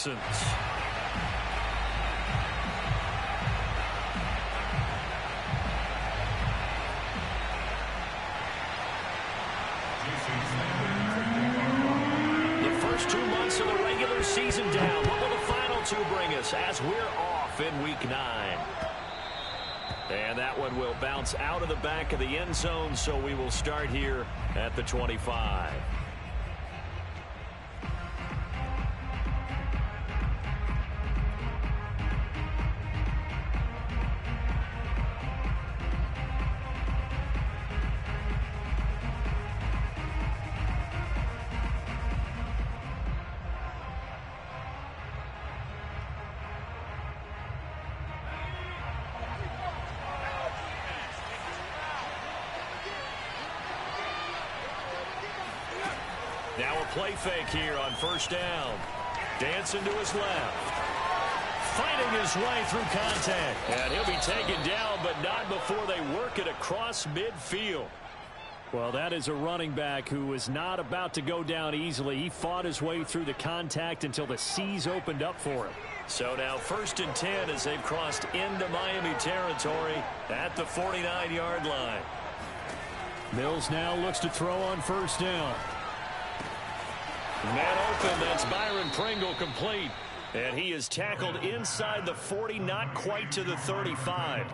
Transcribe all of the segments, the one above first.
Texans. The first 2 months of the regular season down. What will the final 2 bring us as we're off in Week 9? And that one will bounce out of the back of the end zone, so we will start here at the 25. Now a play fake here on first down. Dancing to his left. Fighting his way through contact. And he'll be taken down, but not before they work it across midfield. Well, that is a running back who is not about to go down easily. He fought his way through the contact until the seas opened up for him. So now 1st and 10 as they've crossed into Miami territory at the 49-yard line. Mills now looks to throw on first down. Man open, that's Byron Pringle complete. And he is tackled inside the 40, not quite to the 35.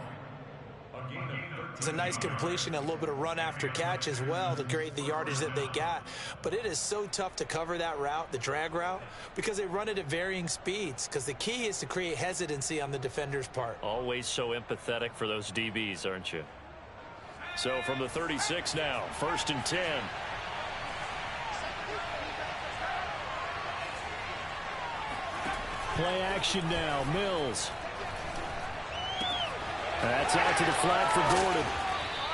It's a nice completion, a little bit of run after catch as well to create the yardage that they got. But it is so tough to cover that route, the drag route, because they run it at varying speeds. Because the key is to create hesitancy on the defender's part. Always so empathetic for those DBs, aren't you? So from the 36 now, 1st and 10. Play action now, Mills. That's out to the flat for Gordon.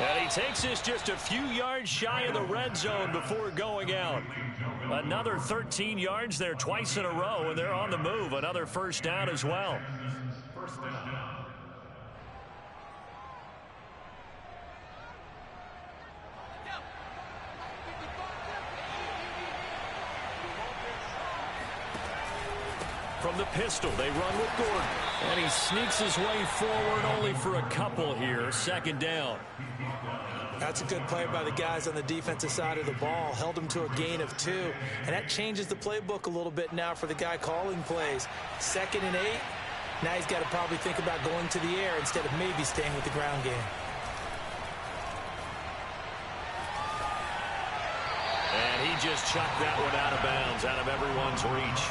And he takes this just a few yards shy of the red zone before going out. Another 13 yards there twice in a row, and they're on the move. Another first down as well. From the pistol, they run with Gordon. And he sneaks his way forward only for a couple here. 2nd down. That's a good play by the guys on the defensive side of the ball. Held them to a gain of 2. And that changes the playbook a little bit now for the guy calling plays. 2nd and 8. Now he's got to probably think about going to the air instead of maybe staying with the ground game. And he just chucked that one out of bounds, out of everyone's reach.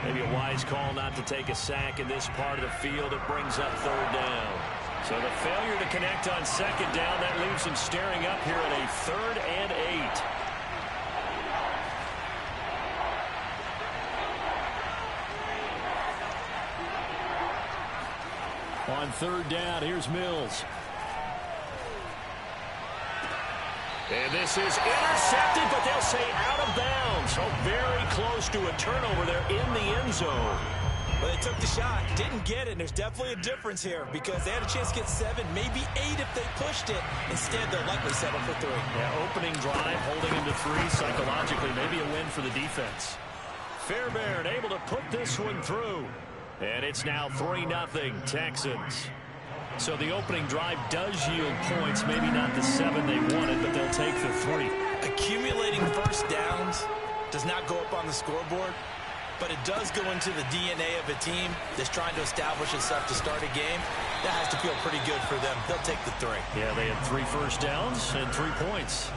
Maybe a wise call not to take a sack in this part of the field. It brings up 3rd down. So the failure to connect on 2nd down, that leaves him staring up here at a 3rd and 8. On 3rd down, here's Mills. And this is intercepted, but they'll say out of bounds. So very close to a turnover there in the end zone. Well, they took the shot, didn't get it, and there's definitely a difference here because they had a chance to get 7, maybe 8 if they pushed it. Instead, they'll likely settle for 3. Yeah, opening drive, holding him to 3 psychologically, maybe a win for the defense. Fairbairn able to put this one through. And it's now 3-0 Texans. So the opening drive does yield points, maybe not the 7 they wanted, but they'll take the 3. Accumulating first downs does not go up on the scoreboard, but it does go into the DNA of a team that's trying to establish itself to start a game. That has to feel pretty good for them. They'll take the 3. Yeah, they had 3 first downs and 3 points.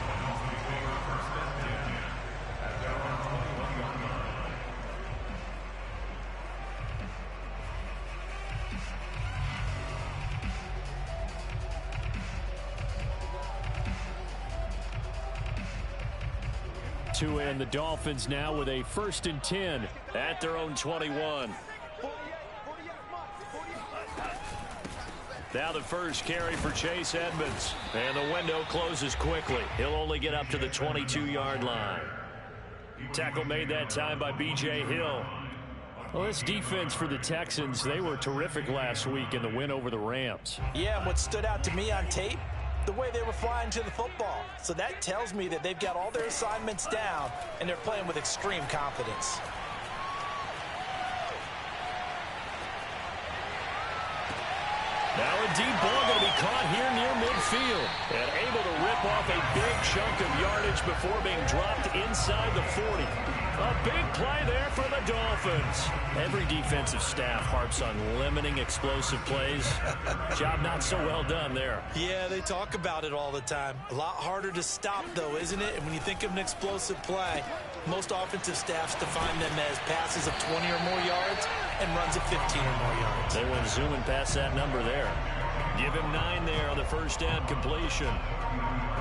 And the Dolphins now with a 1st and 10 at their own 21. Now the first carry for Chase Edmonds. And the window closes quickly. He'll only get up to the 22-yard line. Tackle made that time by B.J. Hill. Well, this defense for the Texans, they were terrific last week in the win over the Rams. Yeah, and what stood out to me on tape, the way they were flying to the football. So that tells me that they've got all their assignments down and they're playing with extreme confidence. Now a deep ball going to be caught here near midfield. And able to rip off a big chunk of yardage before being dropped inside the 40. A big play there for the Dolphins. Every defensive staff harps on limiting explosive plays. Job not so well done there. Yeah, they talk about it all the time. A lot harder to stop, though, isn't it? And when you think of an explosive play, most offensive staffs define them as passes of 20 or more yards and runs of 15 or more yards. They went zooming past that number there. Give him 9 there on the first down completion.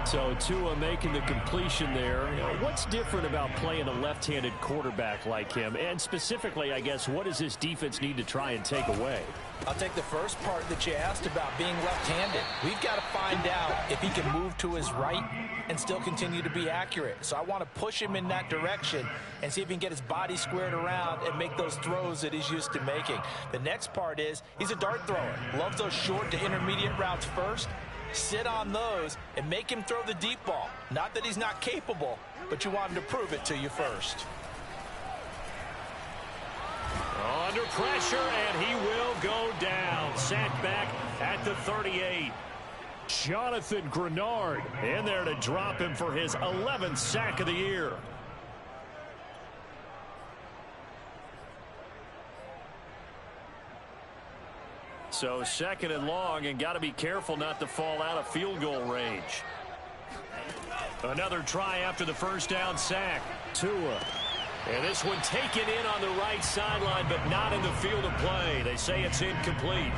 So Tua making the completion there. You know, what's different about playing a left-handed quarterback like him? And specifically, I guess, what does this defense need to try and take away? I'll take the first part that you asked about being left-handed. We've got to find out if he can move to his right and still continue to be accurate. So I want to push him in that direction and see if he can get his body squared around and make those throws that he's used to making. The next part is he's a dart thrower. Loves those short to intermediate routes first. Sit on those and make him throw the deep ball. Not that he's not capable, but you want him to prove it to you first. Under pressure, and he will go down. Sacked back at the 38. Jonathan Grenard in there to drop him for his 11th sack of the year. So second and long, and got to be careful not to fall out of field goal range. Another try after the first down sack. Tua. And this one taken in on the right sideline, but not in the field of play. They say it's incomplete.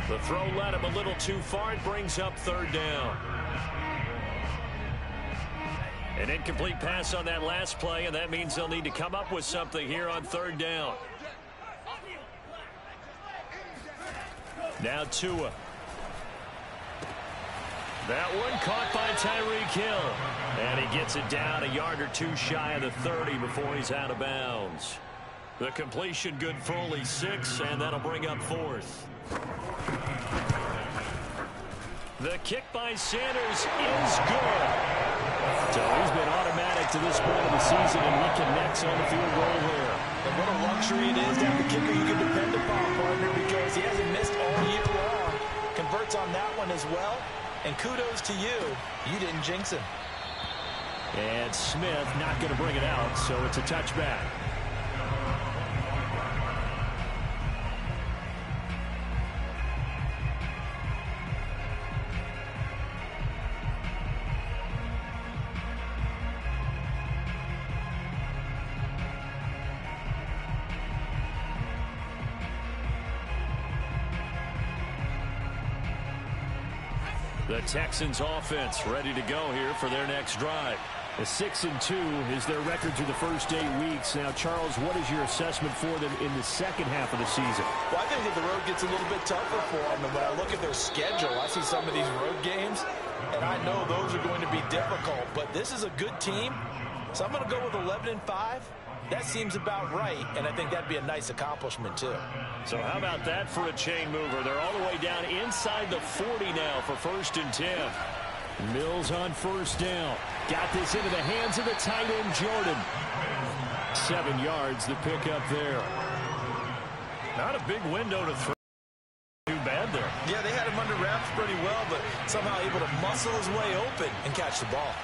The throw led him a little too far. It brings up third down. An incomplete pass on that last play, and that means they'll need to come up with something here on third down. Now Tua. That one caught by Tyreek Hill. And he gets it down a yard or two shy of the 30 before he's out of bounds. The completion good for only 6, and that'll bring up fourth. The kick by Sanders is good. So he's been automatic to this point of the season, and he connects on the field goal here. And what a luxury it is to have a kicker you can depend upon, partner, because he hasn't missed all year long. Converts on that one as well. And kudos to you. You didn't jinx him. And Smith not going to bring it out, so it's a touchback. The Texans offense ready to go here for their next drive. A 6-2 is their record through the first 8 weeks. Now, Charles, what is your assessment for them in the second half of the season? Well, I think that the road gets a little bit tougher for them. And when I look at their schedule, I see some of these road games, and I know those are going to be difficult. But this is a good team, so I'm going to go with 11-5. That seems about right, and I think that'd be a nice accomplishment, too. So how about that for a chain mover? They're all the way down inside the 40 now for 1st and 10. Mills on first down. Got this into the hands of the tight end, Jordan. 7 yards, the pickup there. Not a big window to throw. Too bad there. Yeah, they had him under wraps pretty well, but somehow able to muscle his way open and catch the ball.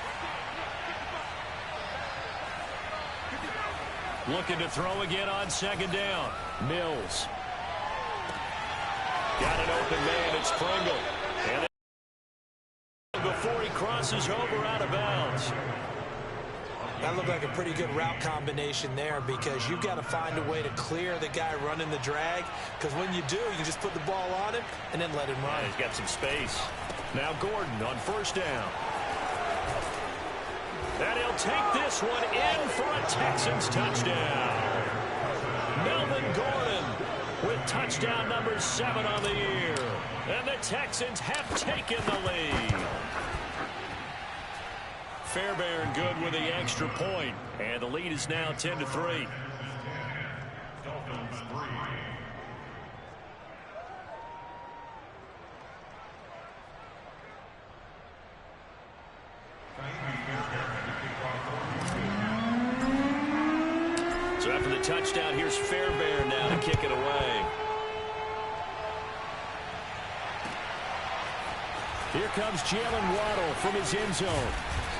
Looking to throw again on 2nd down. Mills. Got an open man. It's Pringle. And before he crosses over out of bounds. That looked like a pretty good route combination there, because you've got to find a way to clear the guy running the drag, because when you do, you can just put the ball on him and then let him run. Yeah, he's got some space. Now Gordon on 1st down. And he'll take this one in for a Texans touchdown. Melvin Gordon with touchdown number 7 on the year. And the Texans have taken the lead. Fairbairn good with the extra point. And the lead is now 10-3. So after the touchdown, here's Fairbairn now to kick it away. Here comes Jalen Waddle from his end zone.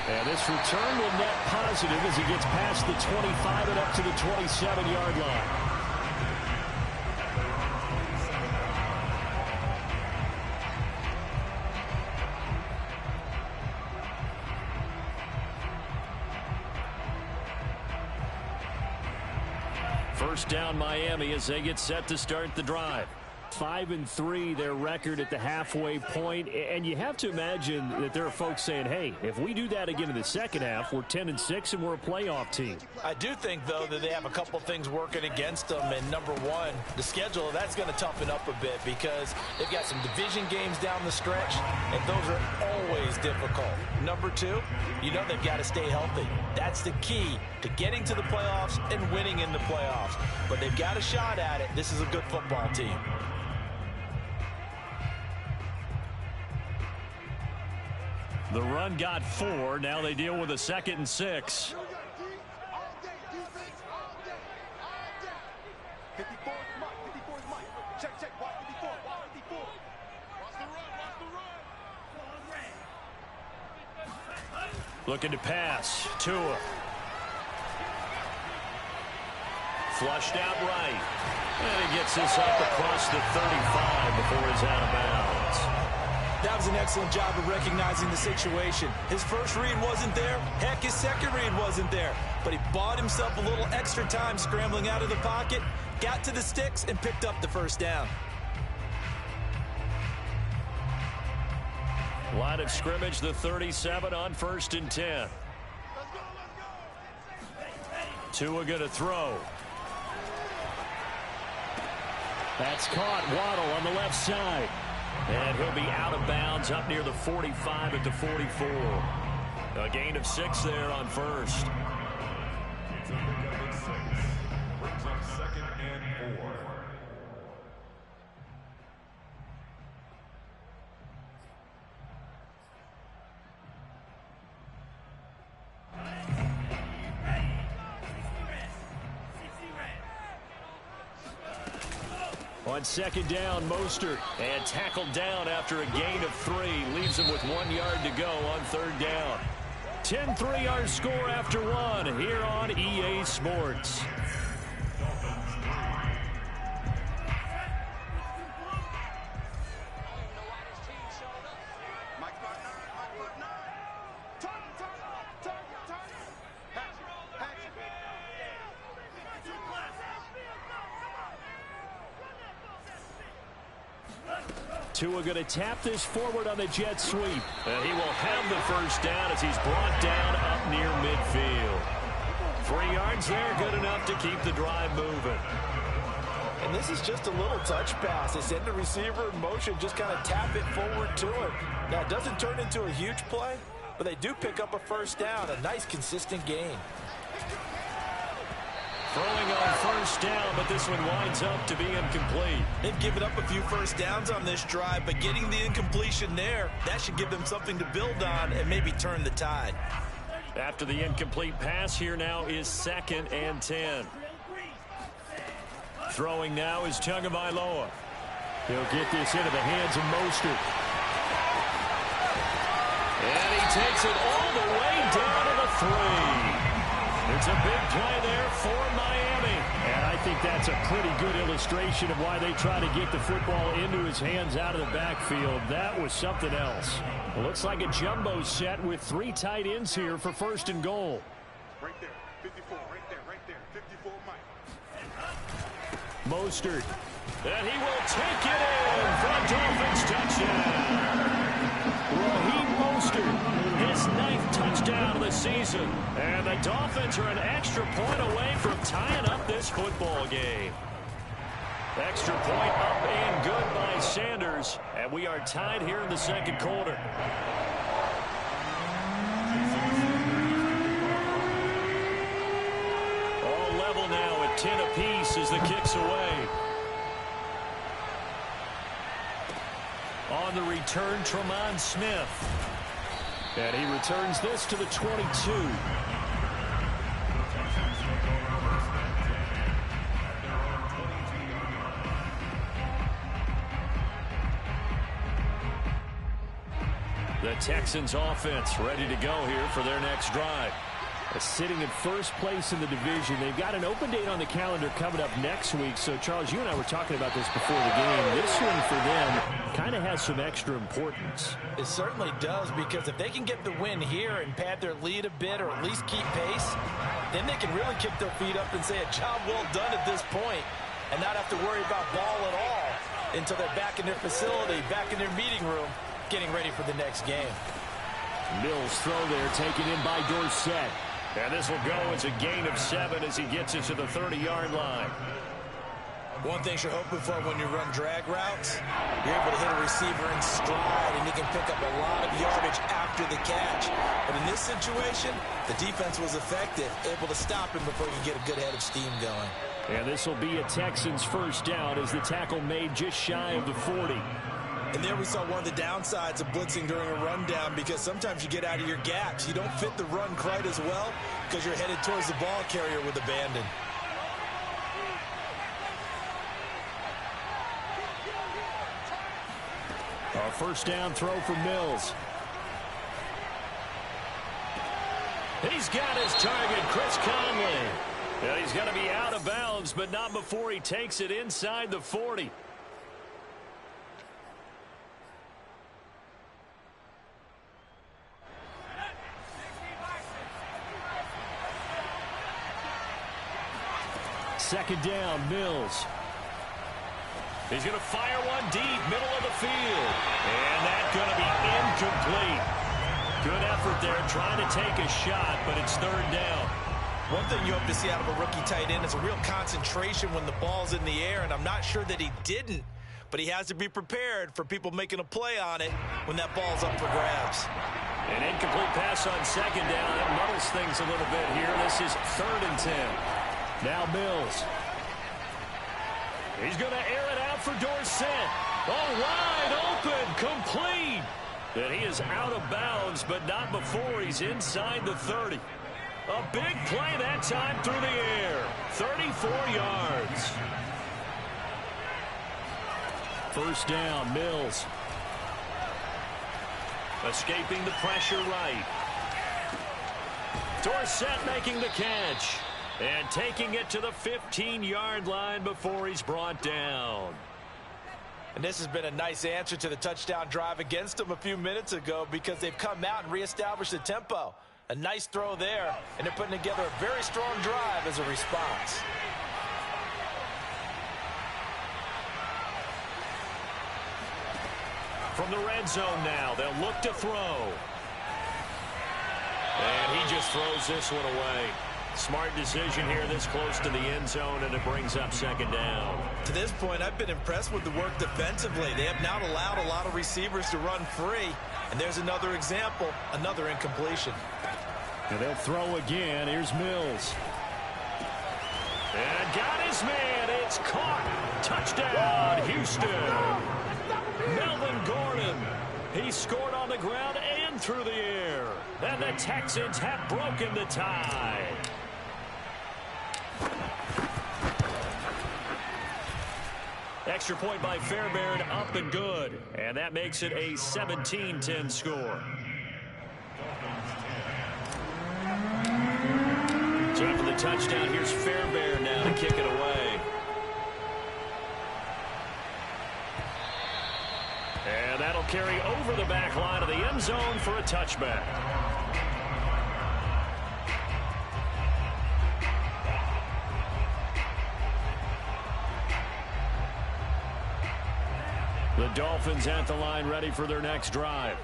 And this return will net positive as he gets past the 25 and up to the 27-yard line. First down Miami as they get set to start the drive. 5-3 their record at the halfway point, and you have to imagine that there are folks saying, hey, if we do that again in the second half, we're 10-6 and we're a playoff team. I do think, though, that they have a couple things working against them, and number one, the schedule, that's going to toughen up a bit because they've got some division games down the stretch, and those are always difficult. Number two, you know they've got to stay healthy. That's the key to getting to the playoffs and winning in the playoffs. But they've got a shot at it. This is a good football team. The run got 4. Now they deal with a 2nd and 6. Looking to pass. Tua. Flushed out right. And he gets this up across the 35 before he's out of bounds. That was an excellent job of recognizing the situation. His first read wasn't there. Heck, his second read wasn't there. But he bought himself a little extra time scrambling out of the pocket, got to the sticks, and picked up the first down. Line of scrimmage, the 37 on 1st and 10. Tua going to throw. That's caught. Waddle on the left side. And he'll be out of bounds up near the 45 at the 44. A gain of 6 there on first. Brings up 2nd and 4. On 2nd down, Mostert, and tackled down after a gain of 3. Leaves him with 1 yard to go on 3rd down. 10-3 our score after 1 here on EA Sports. Tua going to tap this forward on the jet sweep. And he will have the first down as he's brought down up near midfield. 3 yards there, good enough to keep the drive moving. And this is just a little touch pass. They send the receiver in motion, just kind of tap it forward to him. Now, it doesn't turn into a huge play, but they do pick up a first down, a nice, consistent gain. Throwing on 1st down, but this one winds up to be incomplete. They've given up a few first downs on this drive, but getting the incompletion there, that should give them something to build on and maybe turn the tide. After the incomplete pass, here now is 2nd and 10. Throwing now is Tagovailoa. He'll get this into the hands of Mostert. And he takes it all the way down to the 3. It's a big play there for Miami. And I think that's a pretty good illustration of why they try to get the football into his hands out of the backfield. That was something else. It looks like a jumbo set with 3 tight ends here for 1st and goal. Right there, 54, right there, 54, Mike. Mostert. And he will take it in for a Dolphins touchdown. Raheem Mostert, his 9th touchdown of the season. And the Dolphins are an extra point away from tying up this football game. Extra point up and good by Sanders. And we are tied here in the 2nd quarter. All level now at 10 apiece as the kick's away. On the return, Tremont Smith. And he returns this to the 22. The Texans offense ready to go here for their next drive. Sitting in first place in the division. They've got an open date on the calendar coming up next week. So, Charles, you and I were talking about this before the game. This one for them kind of has some extra importance. It certainly does, because if they can get the win here and pad their lead a bit or at least keep pace, then they can really kick their feet up and say a job well done at this point and not have to worry about ball at all until they're back in their facility, back in their meeting room, getting ready for the next game. Mills throw there, taken in by Dorsett. And this will go as a gain of 7 as he gets it to the 30-yard line. One thing you're hoping for when you run drag routes, you're able to hit a receiver in stride, and he can pick up a lot of yardage after the catch. But in this situation, the defense was effective, able to stop him before you get a good head of steam going. And this will be a Texans first down as the tackle made just shy of the 40. And there we saw one of the downsides of blitzing during a rundown, because sometimes you get out of your gaps. You don't fit the run quite as well because you're headed towards the ball carrier with abandon. Our first down throw for Mills. He's got his target, Chris Conley. And he's going to be out of bounds, but not before he takes it inside the 40. Second down, Mills. He's going to fire one deep, middle of the field. And that's going to be incomplete. Good effort there trying to take a shot, but it's third down. One thing you hope to see out of a rookie tight end is a real concentration when the ball's in the air, and I'm not sure that he didn't, but he has to be prepared for people making a play on it when that ball's up for grabs. An incomplete pass on second down. That muddles things a little bit here. This is 3rd and 10. Now Mills. He's going to air it out for Dorsett. Oh, wide open, complete. And he is out of bounds, but not before he's inside the 30. A big play that time through the air. 34 yards. First down, Mills. Escaping the pressure right. Dorsett making the catch. And taking it to the 15-yard line before he's brought down. And this has been a nice answer to the touchdown drive against them a few minutes ago, because they've come out and reestablished the tempo. A nice throw there, and they're putting together a very strong drive as a response. From the red zone now, they'll look to throw. And he just throws this one away. Smart decision here this close to the end zone, and it brings up second down. To this point, I've been impressed with the work defensively. They have not allowed a lot of receivers to run free. And there's another example, another incompletion. And they'll throw again. Here's Mills. And got his man. It's caught. Touchdown, Houston. Melvin Gordon. He scored on the ground and through the air. And the Texans have broken the tie. Extra point by Fairbairn, up and good. And that makes it a 17-10 score. So after the touchdown, here's Fairbairn now to kick it away. And that'll carry over the back line of the end zone for a touchback. The Dolphins at the line, ready for their next drive.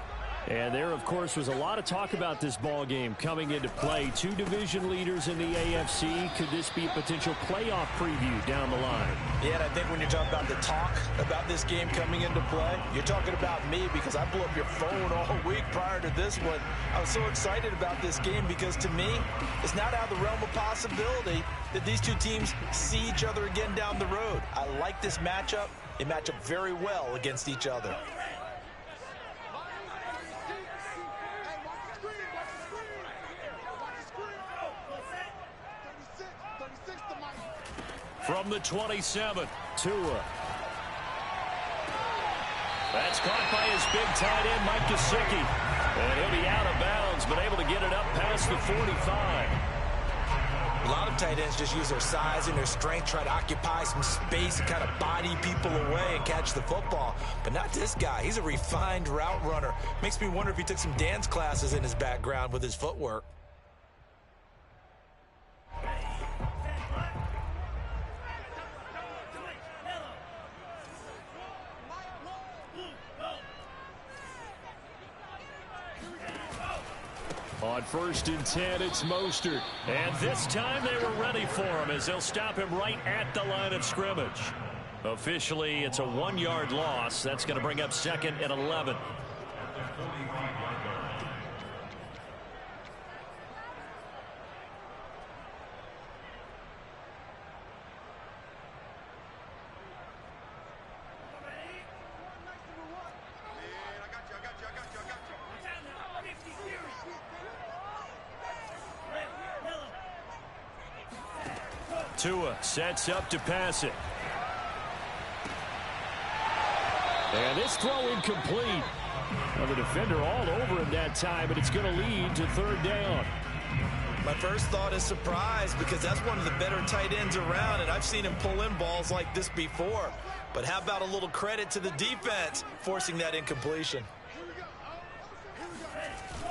And there, of course, was a lot of talk about this ball game coming into play. Two division leaders in the AFC. Could this be a potential playoff preview down the line? Yeah, and I think when you're talking about the talk about this game coming into play, you're talking about me, because I blew up your phone all week prior to this one. I was so excited about this game because, to me, it's not out of the realm of possibility that these two teams see each other again down the road. I like this matchup. They match up very well against each other. From the 27, Tua. That's caught by his big tight end, Mike Gesicki. And he'll be out of bounds, but able to get it up past the 45. A lot of tight ends just use their size and their strength, try to occupy some space and kind of body people away and catch the football. But not this guy. He's a refined route runner. Makes me wonder if he took some dance classes in his background with his footwork. On 1st and 10, it's Mostert. And this time they were ready for him as they'll stop him right at the line of scrimmage. Officially, it's a 1-yard loss. That's going to bring up 2nd and 11. Tua sets up to pass it. And this throw incomplete. Well, the defender all over him that time, but it's going to lead to 3rd down. My first thought is surprise because that's one of the better tight ends around, and I've seen him pull in balls like this before. But how about a little credit to the defense forcing that incompletion?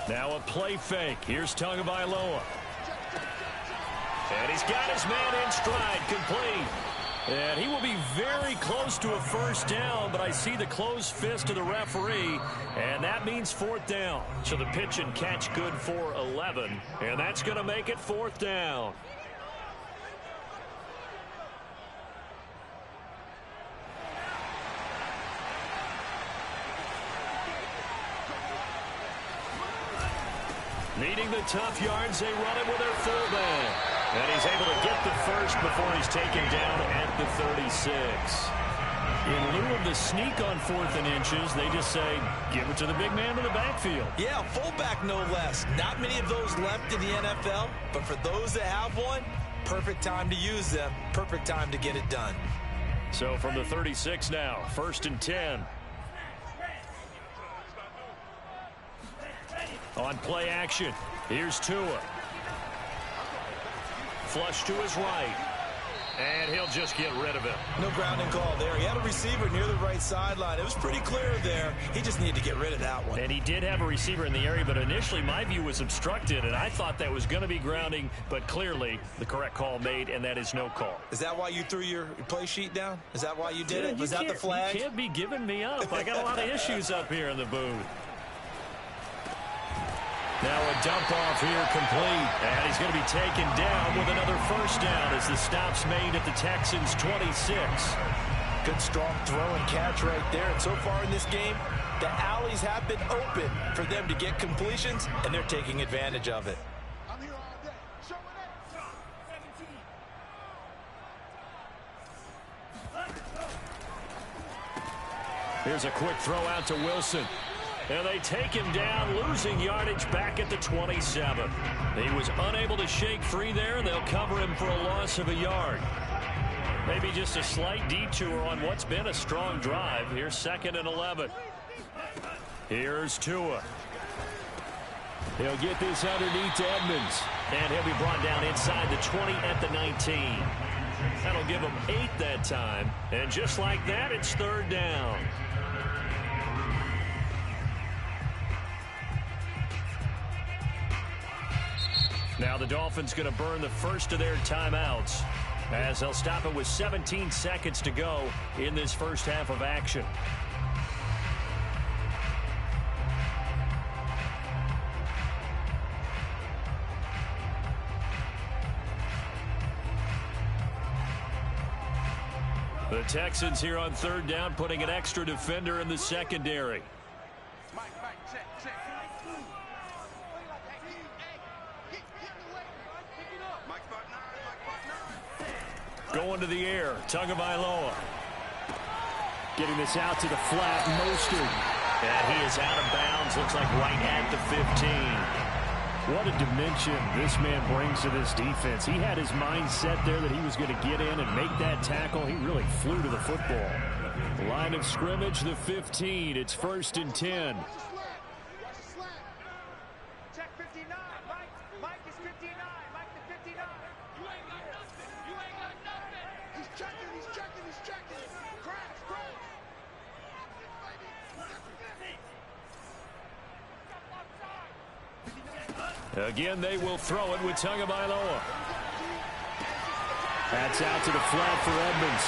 Now a play fake. Here's Tagovailoa. And he's got his man in stride, complete. And he will be very close to a 1st down, but I see the closed fist of the referee, and that means 4th down. So the pitch and catch good for 11, and that's going to make it 4th down. Needing the tough yards, they run it with their fullback. And he's able to get the first before he's taken down at the 36. In lieu of the sneak on 4th and inches, they just say, give it to the big man in the backfield. Yeah, fullback no less. Not many of those left in the NFL, but for those that have one, perfect time to use them, perfect time to get it done. So from the 36 now, 1st and 10. On play action, here's Tua. Flush to his right. And he'll just get rid of it. No grounding call there. He had a receiver near the right sideline. It was pretty clear there. He just needed to get rid of that one. And he did have a receiver in the area, but initially my view was obstructed, and I thought that was going to be grounding, but clearly the correct call made, and that is no call. Is that why you threw your play sheet down? Is that why you did it? Was that the flag? You can't be giving me up. I got a lot of issues up here in the booth. Now a dump off here complete. And he's going to be taken down with another 1st down as the stop's made at the Texans' 26. Good strong throw and catch right there. And so far in this game, the alleys have been open for them to get completions, and they're taking advantage of it. I'm here all day. Show it. Here's a quick throw out to Wilson. And they take him down, losing yardage back at the 27. He was unable to shake free there. They'll cover him for a loss of a yard. Maybe just a slight detour on what's been a strong drive. Here's 2nd and 11. Here's Tua. He'll get this underneath to Edmonds. And he'll be brought down inside the 20 at the 19. That'll give him 8 that time. And just like that, it's 3rd down. Now the Dolphins going to burn the first of their timeouts as they'll stop it with 17 seconds to go in this first half of action. The Texans here on 3rd down, putting an extra defender in the secondary. Mike, check. Going to the air, Tagovailoa. Getting this out to the flat, Mostert. And he is out of bounds, looks like right at the 15. What a dimension this man brings to this defense. He had his mind set there that he was going to get in and make that tackle. He really flew to the football. Line of scrimmage, the 15. It's 1st and 10. Watch the slant. Watch the slant. Check 59. Mike is 59. Mike the 59. You ain't got nothing. You ain't got nothing. He's checking. He's checking. He's checking. Crash. Crash. Again, they will throw it with Tagovailoa. That's out to the flat for Edmonds.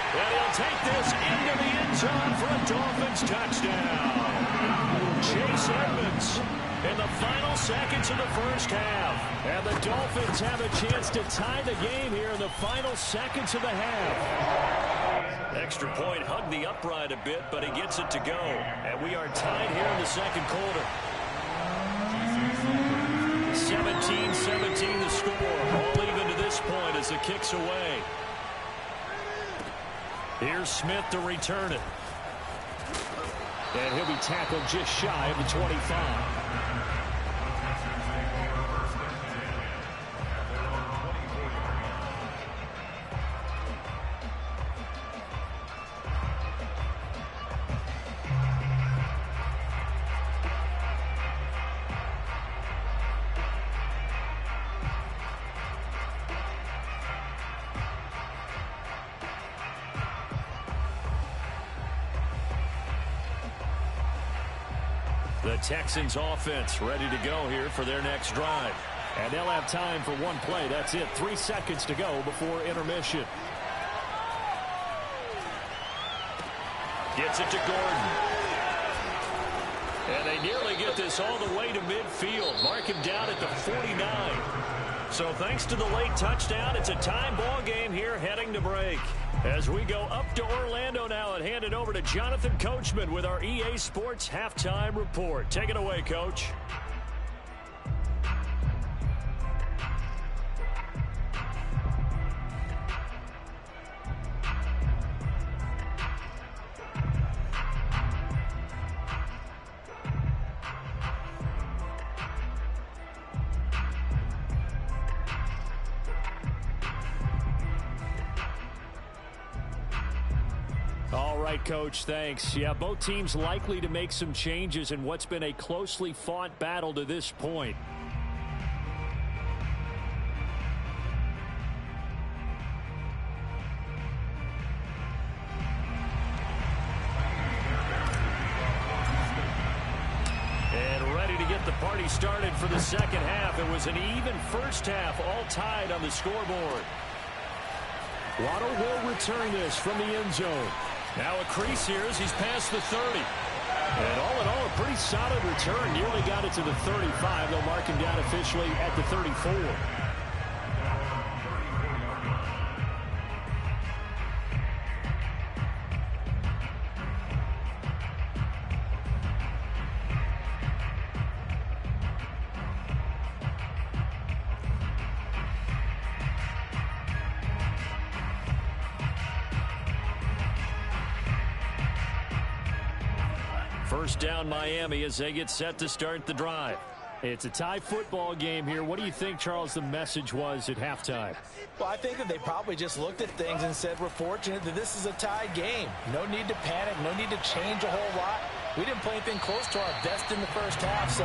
And he'll take this into the end zone for a Dolphins touchdown. Chase Edmonds in the final seconds of the first half. And the Dolphins have a chance to tie the game here in the final seconds of the half. Extra point hugged the upright a bit, but he gets it to go. And we are tied here in the second quarter. 17-17 the score. All even to this point as the kick's away. Here's Smith to return it. And he'll be tackled just shy of the 25. The Texans offense ready to go here for their next drive. And they'll have time for one play. That's it. 3 seconds to go before intermission. Gets it to Gordon. And they nearly get this all the way to midfield. Mark him down at the 49. So thanks to the late touchdown, it's a tie ball game here heading to break. As we go up to Orlando now and hand it over to Jonathan Coachman with our EA Sports Halftime Report. Take it away, Coach. All right, Coach, thanks. Yeah, both teams likely to make some changes in what's been a closely fought battle to this point. And ready to get the party started for the second half. It was an even first half, all tied on the scoreboard. Waddle will return this from the end zone. Now a crease here as he's past the 30. And all in all, a pretty solid return. Nearly got it to the 35. They'll mark him down officially at the 34. First down Miami as they get set to start the drive. It's a tie football game here. What do you think, Charles, the message was at halftime? Well, I think that they probably just looked at things and said, we're fortunate that this is a tied game. No need to panic. No need to change a whole lot. We didn't play anything close to our best in the first half, so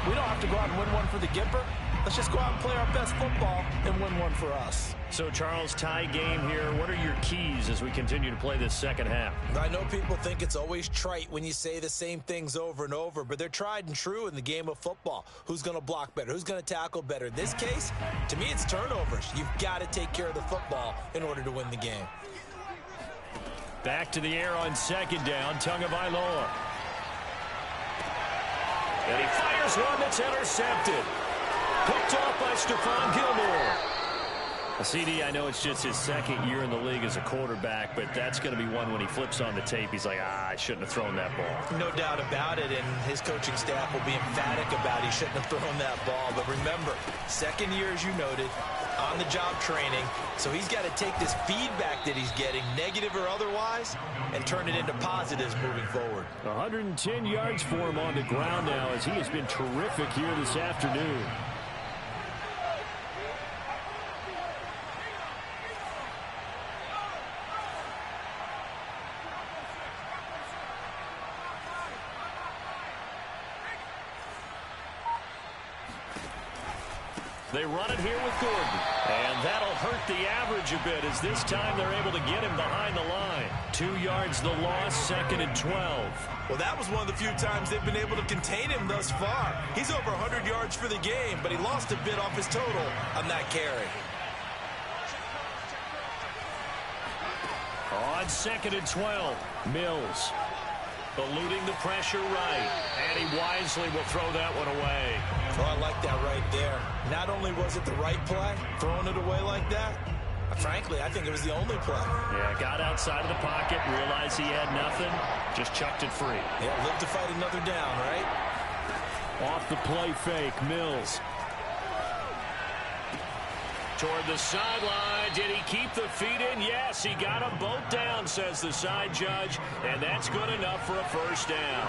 we don't have to go out and win one for the Gipper. Let's just go out and play our best football and win one for us. So, Charles, tie game here. What are your keys as we continue to play this second half? I know people think it's always trite when you say the same things over and over, but they're tried and true in the game of football. Who's going to block better? Who's going to tackle better? In this case, to me, it's turnovers. You've got to take care of the football in order to win the game. Back to the air on second down, Tagovailoa. And he fires one that's intercepted. Picked off by Stephon Gilmore. CD, I know it's just his second year in the league as a quarterback, but that's going to be one when he flips on the tape. He's like, I shouldn't have thrown that ball. No doubt about it, and his coaching staff will be emphatic about he shouldn't have thrown that ball. But remember, second year, as you noted, on-the-job training, so he's got to take this feedback that he's getting, negative or otherwise, and turn it into positives moving forward. 110 yards for him on the ground now as he has been terrific here this afternoon. They run it here with Gordon. And that'll hurt the average a bit as this time they're able to get him behind the line. 2 yards the loss, 2nd and 12. Well, that was one of the few times they've been able to contain him thus far. He's over 100 yards for the game, but he lost a bit off his total on that carry. On 2nd and 12, Mills eluding the pressure right, and he wisely will throw that one away. Oh, I like that right there. Not only was it the right play, throwing it away like that, frankly, I think it was the only play. Yeah, got outside of the pocket, realized he had nothing, just chucked it free. Yeah, live to fight another down, right? Off the play fake, Mills. Toward the sideline. Did he keep the feet in? Yes, he got them both down, says the side judge, and that's good enough for a first down.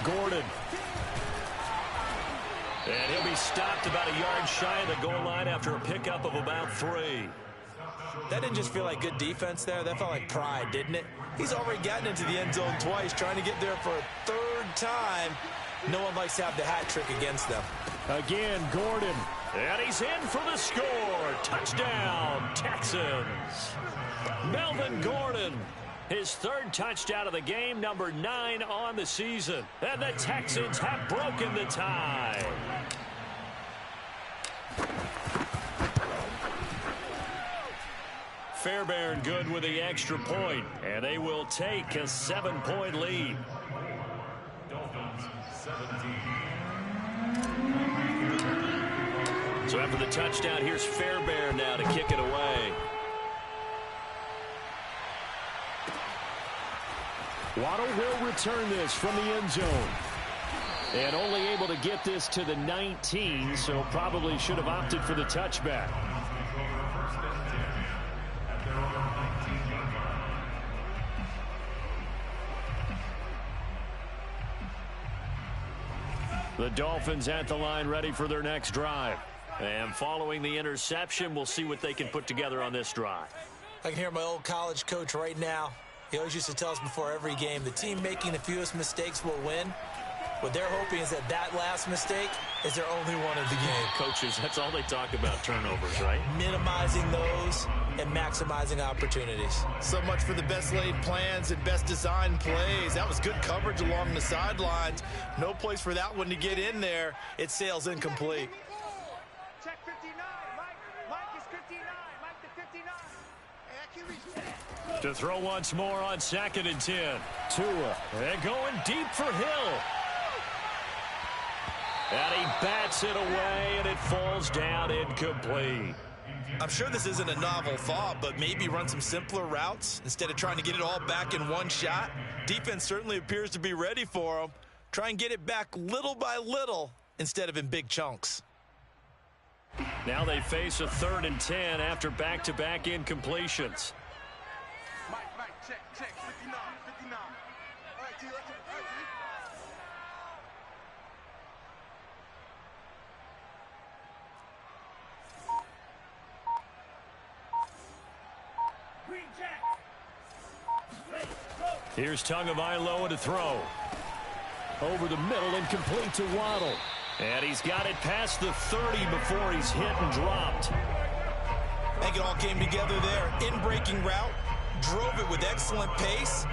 Gordon. And he'll be stopped about a yard shy of the goal line after a pickup of about 3. That didn't just feel like good defense there. That felt like pride, didn't it? He's already gotten into the end zone twice, trying to get there for a 3rd time. No one likes to have the hat trick against them. Again, Gordon. And he's in for the score. Touchdown, Texans. Melvin Gordon, his 3rd touchdown of the game, number 9 on the season. And the Texans have broken the tie. Fairbairn good with the extra point, and they will take a 7-point lead. So after the touchdown, here's Fairbairn now to kick it away. Waddle will return this from the end zone. And only able to get this to the 19, so probably should have opted for the touchback. The Dolphins at the line ready for their next drive. And following the interception, we'll see what they can put together on this drive. I can hear my old college coach right now. He always used to tell us before every game, the team making the fewest mistakes will win. What they're hoping is that that last mistake is their only one of the game. Coaches, that's all they talk about, turnovers, right? Minimizing those and maximizing opportunities. So much for the best laid plans and best designed plays. That was good coverage along the sidelines. No place for that one to get in there. It sails incomplete. Check 59. Mike is 59. Mike the 59. Hey, I can reach. To throw once more on 2nd and 10. Tua. And going deep for Hill. And he bats it away, and it falls down incomplete. I'm sure this isn't a novel thought, but maybe run some simpler routes instead of trying to get it all back in one shot. Defense certainly appears to be ready for them. Try and get it back little by little instead of in big chunks. Now they face a 3rd and 10 after back-to-back incompletions. Mike, check, 59. All right, T, let's go. All right, T. Here's Tagovailoa to throw. Over the middle and complete to Waddle. And he's got it past the 30 before he's hit and dropped. I think it all came together there. In-breaking route, drove it with excellent pace.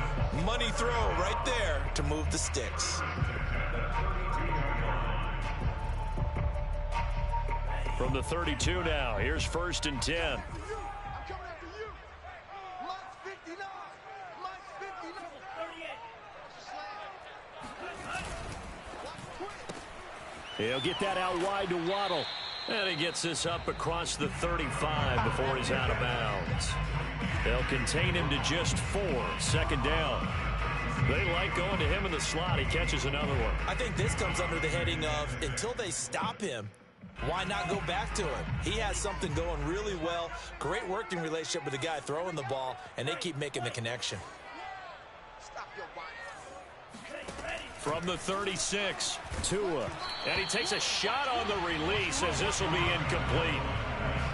Money throw right there to move the sticks. From the 32 now, here's 1st and 10. I'm coming after you. Mike's 59. Mike's 59. 38. He'll get that out wide to Waddle. And he gets this up across the 35 before he's out of bounds. They'll contain him to just 4. 2nd down. They like going to him in the slot. He catches another one. I think this comes under the heading of until they stop him, why not go back to him? He has something going really well. Great working relationship with the guy throwing the ball, and they keep making the connection. Stop your body. From the 36. Tua. And he takes a shot on the release as this will be incomplete.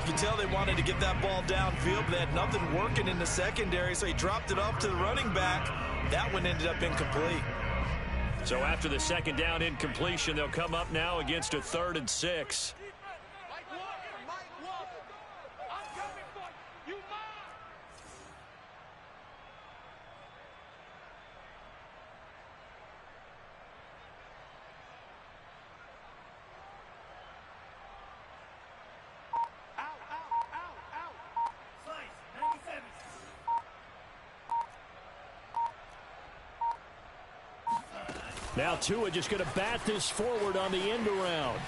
You can tell they wanted to get that ball downfield, but they had nothing working in the secondary, so he dropped it off to the running back. That one ended up incomplete. So after the second down incompletion, they'll come up now against a 3rd and 6. Now Tua just going to bat this forward on the end around.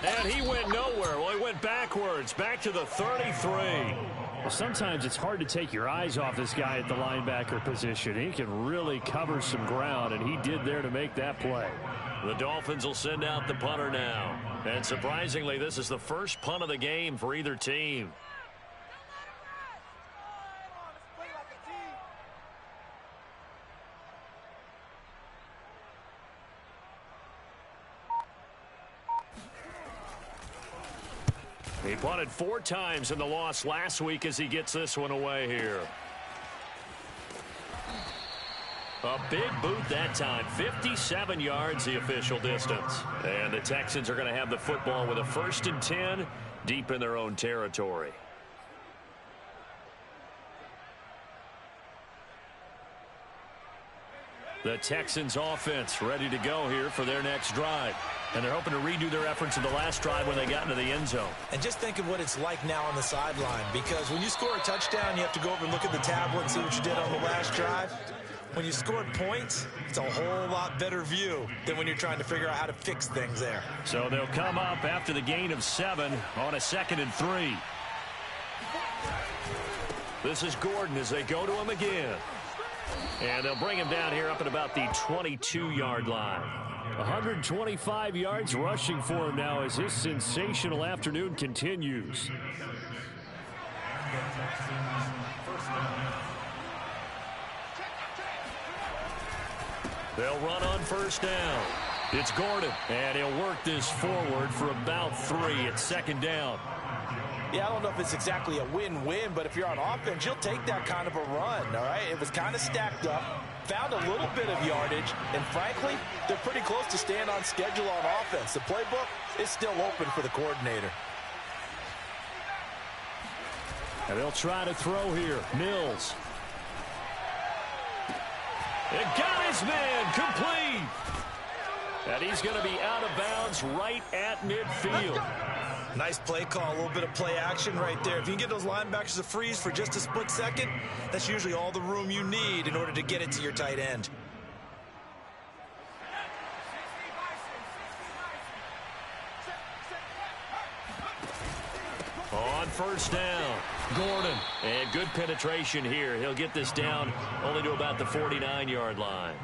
And he went nowhere. Well, he went backwards, back to the 33. Well, sometimes it's hard to take your eyes off this guy at the linebacker position. He can really cover some ground, and he did there to make that play. The Dolphins will send out the punter now. And surprisingly, this is the first punt of the game for either team. He punted 4 times in the loss last week as he gets this one away here. A big boot that time. 57 yards the official distance. And the Texans are going to have the football with a 1st and 10 deep in their own territory. The Texans offense ready to go here for their next drive. And they're hoping to redo their efforts in the last drive when they got into the end zone. And just think of what it's like now on the sideline, because when you score a touchdown, you have to go over and look at the tablet and see what you did on the last drive. When you scored points, it's a whole lot better view than when you're trying to figure out how to fix things there. So they'll come up after the gain of 7 on a 2nd and 3. This is Gordon as they go to him again. And they'll bring him down here up at about the 22-yard line. 125 yards rushing for him now as his sensational afternoon continues. They'll run on 1st down. It's Gordon, and he'll work this forward for about 3 at 2nd down. Yeah, I don't know if it's exactly a win-win, but if you're on offense, you'll take that kind of a run, all right? It was kind of stacked up, found a little bit of yardage, and frankly, they're pretty close to staying on schedule on offense. The playbook is still open for the coordinator. And they'll try to throw here. Mills. It got his man complete. And he's going to be out of bounds right at midfield. Nice play call, a little bit of play action right there. If you can get those linebackers to freeze for just a split second, that's usually all the room you need in order to get it to your tight end. On 1st down, Gordon. And good penetration here. He'll get this down only to about the 49-yard line.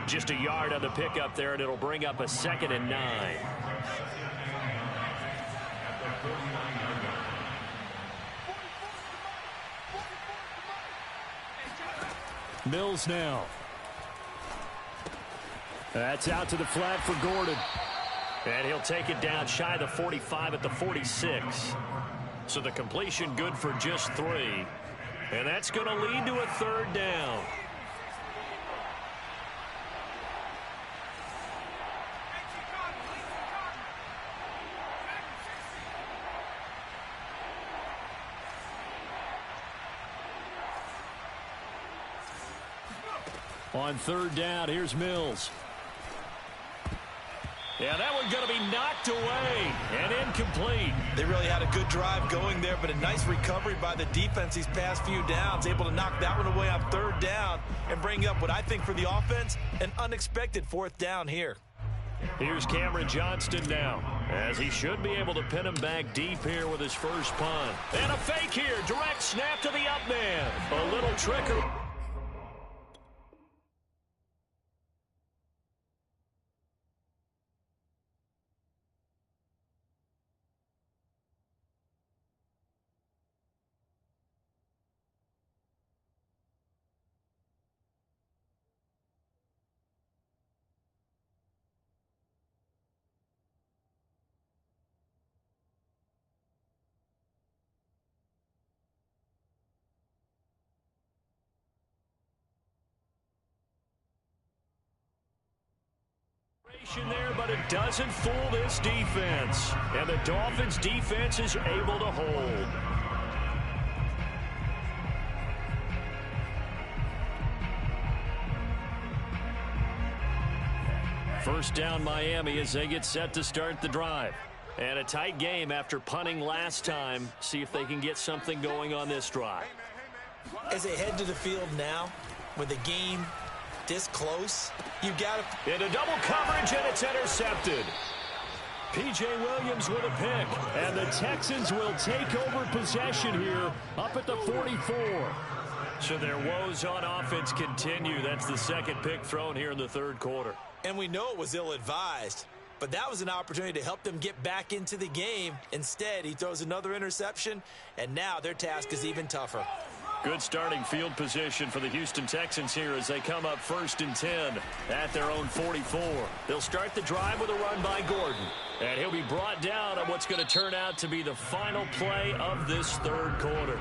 Just a yard on the pickup there, and it'll bring up a 2nd and 9. Mills now. That's out to the flat for Gordon. And he'll take it down shy of the 45 at the 46. So the completion good for just 3. And that's going to lead to a 3rd down. On 3rd down, here's Mills. Yeah, that one's going to be knocked away and incomplete. They really had a good drive going there, but a nice recovery by the defense these past few downs, able to knock that one away on 3rd down and bring up what I think for the offense, an unexpected 4th down here. Here's Cameron Johnston now, as he should be able to pin him back deep here with his first punt. And a fake here, direct snap to the up man. A little trickery. Possession there, but it doesn't fool this defense. And the Dolphins' defense is able to hold. First down Miami as they get set to start the drive. And a tight game after punting last time. See if they can get something going on this drive. As they head to the field now, with the game this close, you've got to... Into double coverage, and it's intercepted. P.J. Williams with a pick. And the Texans will take over possession here up at the 44. So their woes on offense continue. That's the second pick thrown here in the third quarter. And we know it was ill-advised, but that was an opportunity to help them get back into the game. Instead, he throws another interception, and now their task is even tougher. Good starting field position for the Houston Texans here as they come up 1st and 10 at their own 44. They'll start the drive with a run by Gordon, and he'll be brought down on what's going to turn out to be the final play of this third quarter.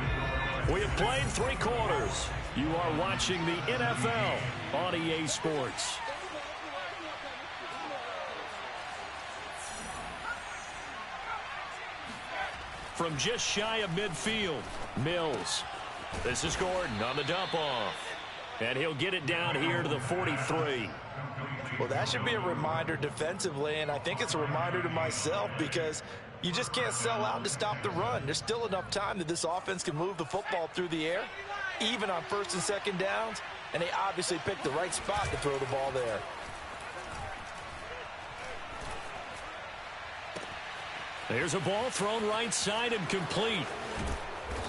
We have played 3 quarters. You are watching the NFL on EA Sports. From just shy of midfield, Mills. This is Gordon on the dump off. And he'll get it down here to the 43. Well, that should be a reminder defensively, and I think it's a reminder to myself because you just can't sell out to stop the run. There's still enough time that this offense can move the football through the air, even on 1st and 2nd downs, and they obviously picked the right spot to throw the ball there. There's a ball thrown right side and complete.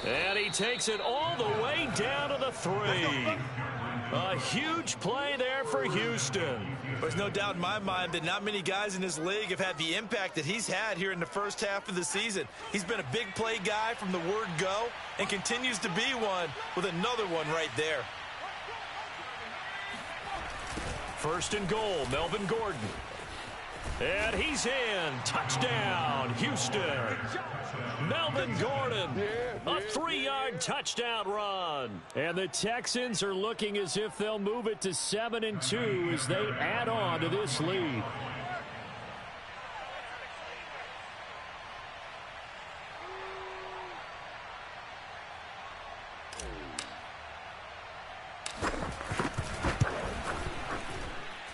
And he takes it all the way down to the 3. A huge play there for Houston. There's no doubt in my mind that not many guys in this league have had the impact that he's had here in the first half of the season. He's been a big play guy from the word go and continues to be one with another one right there. 1st and goal, Melvin Gordon. And he's in. Touchdown, Houston. Melvin Gordon, a 3-yard touchdown run. And the Texans are looking as if they'll move it to 7-2 as they add on to this lead.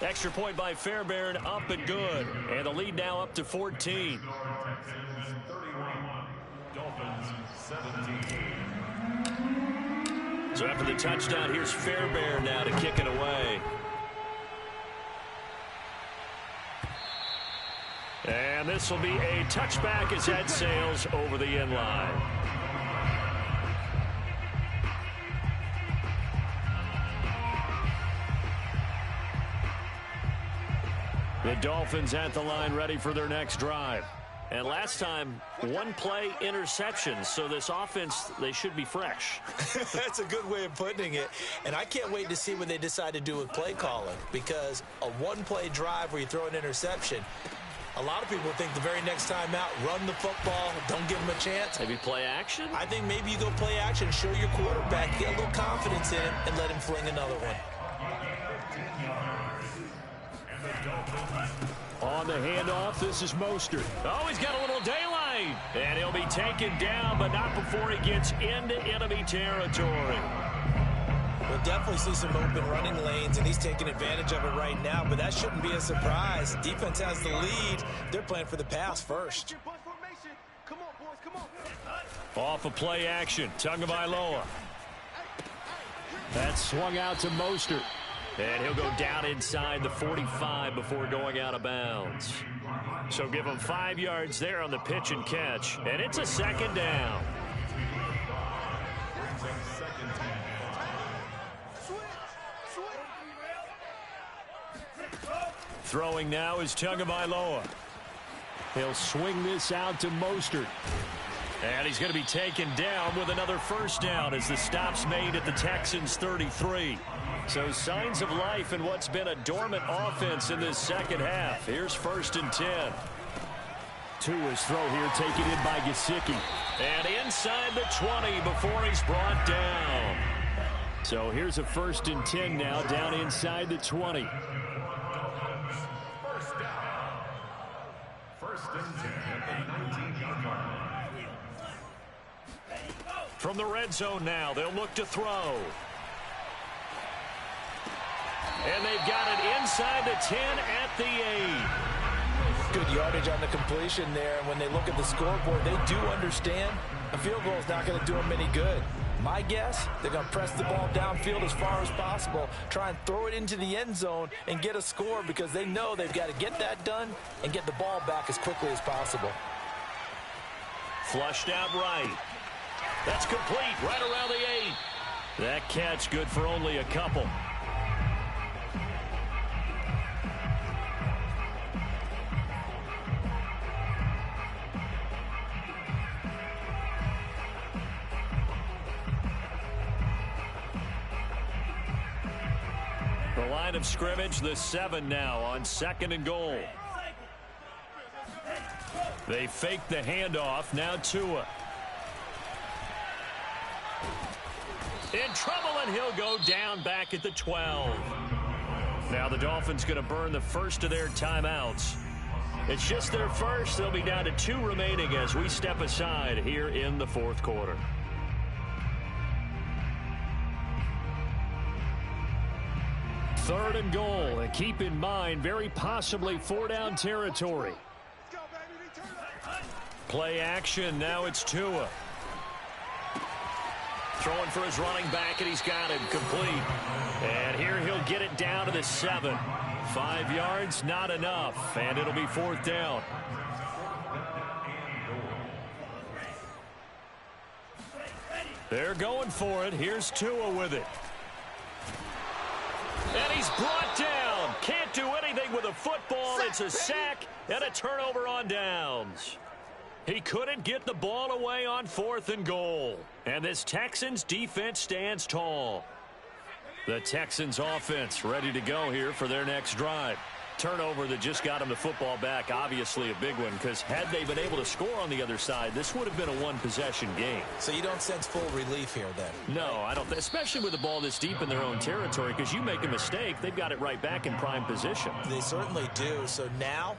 Extra point by Fairbairn, up and good. And the lead now up to 14. So after the touchdown, here's Fairbairn now to kick it away. And this will be a touchback as that sails over the end line. The Dolphins at the line ready for their next drive. And last time, 1 play interception. So this offense, they should be fresh. That's a good way of putting it. And I can't wait to see what they decide to do with play calling. Because a 1-play drive where you throw an interception, a lot of people think the very next time out, run the football, don't give them a chance. Maybe play action? I think maybe you go play action, show your quarterback, get a little confidence in him, and let him fling another one. On the handoff, this is Mostert. Oh, he's got a little daylight. And he'll be taken down, but not before he gets into enemy territory. We'll definitely see some open running lanes, and he's taking advantage of it right now, but that shouldn't be a surprise. Defense has the lead. They're playing for the pass first. Come on, boys, come on. Off of play action, Tagovailoa. That's swung out to Mostert. And he'll go down inside the 45 before going out of bounds. So give him 5 yards there on the pitch and catch. And it's a 2nd down. Throwing now is Tagovailoa. He'll swing this out to Mostert. And he's going to be taken down with another 1st down as the stop's made at the Texans' 33. So signs of life in what's been a dormant offense in this second half. Here's 1st and 10. Tua's throw here taken in by Gesicki. And inside the 20 before he's brought down. So here's a 1st and 10 now down inside the 20. From the red zone now, they'll look to throw. And they've got it inside the 10 at the 8. Good yardage on the completion there. And when they look at the scoreboard, they do understand a field goal is not going to do them any good. My guess, they're going to press the ball downfield as far as possible, try and throw it into the end zone and get a score because they know they've got to get that done and get the ball back as quickly as possible. Flushed out right. That's complete right around the 8. That catch good for only a couple. The line of scrimmage, the 7 now on 2nd and goal. They fake the handoff. Now Tua. In trouble, and he'll go down back at the 12. Now the Dolphins going to burn the first of their timeouts. It's just their first. They'll be down to 2 remaining as we step aside here in the 4th quarter. Third and goal, and keep in mind, very possibly 4-down territory. Play action, now it's Tua. Throwing for his running back, and he's got him complete. And here he'll get it down to the 7. 5 yards, not enough, and it'll be 4th down. They're going for it. Here's Tua with it. And he's brought down. Can't do anything with a football. It's a sack and a turnover on downs. He couldn't get the ball away on 4th and goal. And this Texans defense stands tall. The Texans offense ready to go here for their next drive. Turnover that just got him the football back, obviously a big one, because had they been able to score on the other side, this would have been a one-possession game. So you don't sense full relief here then? No, I don't, especially with the ball this deep in their own territory, because you make a mistake, they've got it right back in prime position. They certainly do. So now,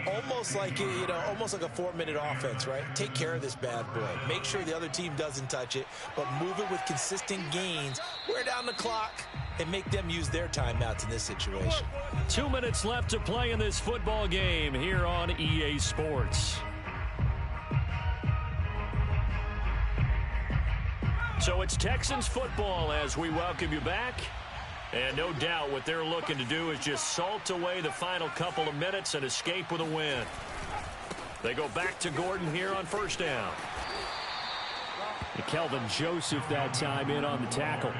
almost like almost like a 4-minute offense, right? Take care of this bad boy. Make sure the other team doesn't touch it, but move it with consistent gains. Wear down the clock and make them use their timeouts in this situation. 2 minutes left to play in this football game here on EA Sports. So it's Texans football as we welcome you back. And no doubt what they're looking to do is just salt away the final couple of minutes and escape with a win. They go back to Gordon here on 1st down. And Kelvin Joseph that time in on the tackle.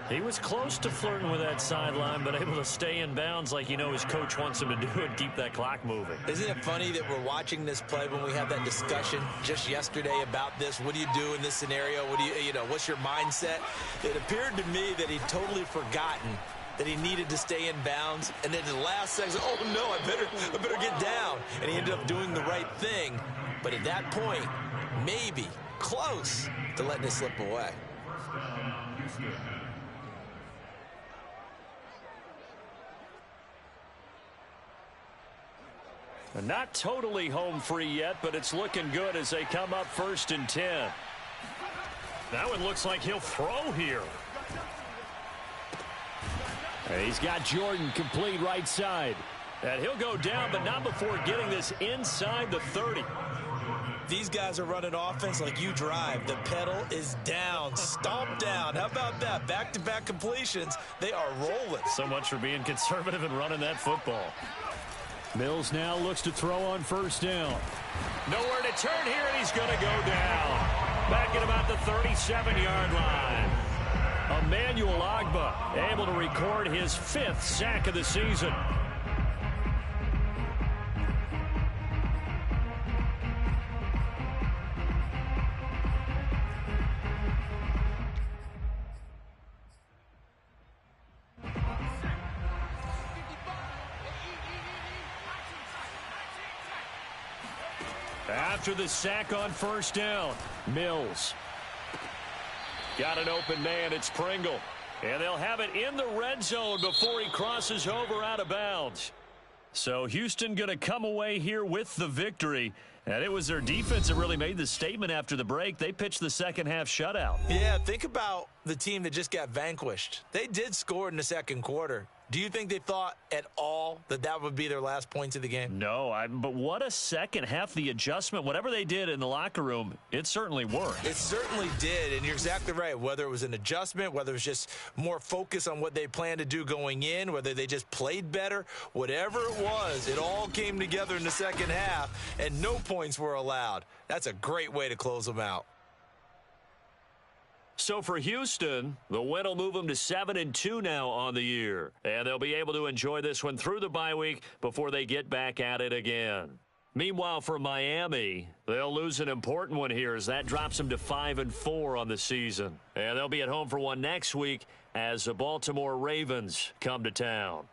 He was close to flirting with that sideline, but able to stay in bounds like his coach wants him to do and keep that clock moving. Isn't it funny that we're watching this play when we had that discussion just yesterday about this? What do you do in this scenario? What do what's your mindset? It appeared to me that he'd totally forgotten that he needed to stay in bounds, and then in the last second, oh no, I better get down. And he ended up doing the right thing. But at that point, maybe close to letting it slip away. Not totally home free yet, but it's looking good as they come up 1st and 10. Now it looks like he'll throw here. He's got Jordan complete right side. And he'll go down, but not before getting this inside the 30. These guys are running offense like you drive. The pedal is down, stomp down. How about that? Back-to-back completions. They are rolling. So much for being conservative and running that football. Mills now looks to throw on 1st down. Nowhere to turn here, and he's going to go down. Back at about the 37-yard line. Emmanuel Ogbah able to record his 5th sack of the season. After the sack on 1st down, Mills. Got an open man, it's Pringle. And they'll have it in the red zone before he crosses over out of bounds. So Houston going to come away here with the victory. And it was their defense that really made the statement after the break. They pitched the second half shutout. Yeah, think about the team that just got vanquished. They did score in the second quarter. Do you think they thought at all that that would be their last points of the game? No, but what a second half. The adjustment, whatever they did in the locker room, it certainly worked. It certainly did, and you're exactly right. Whether it was an adjustment, whether it was just more focus on what they planned to do going in, whether they just played better, whatever it was, it all came together in the second half, and no points were allowed. That's a great way to close them out. So for Houston, the win will move them to 7-2 now on the year. And they'll be able to enjoy this one through the bye week before they get back at it again. Meanwhile, for Miami, they'll lose an important one here as that drops them to 5-4 on the season. And they'll be at home for one next week as the Baltimore Ravens come to town.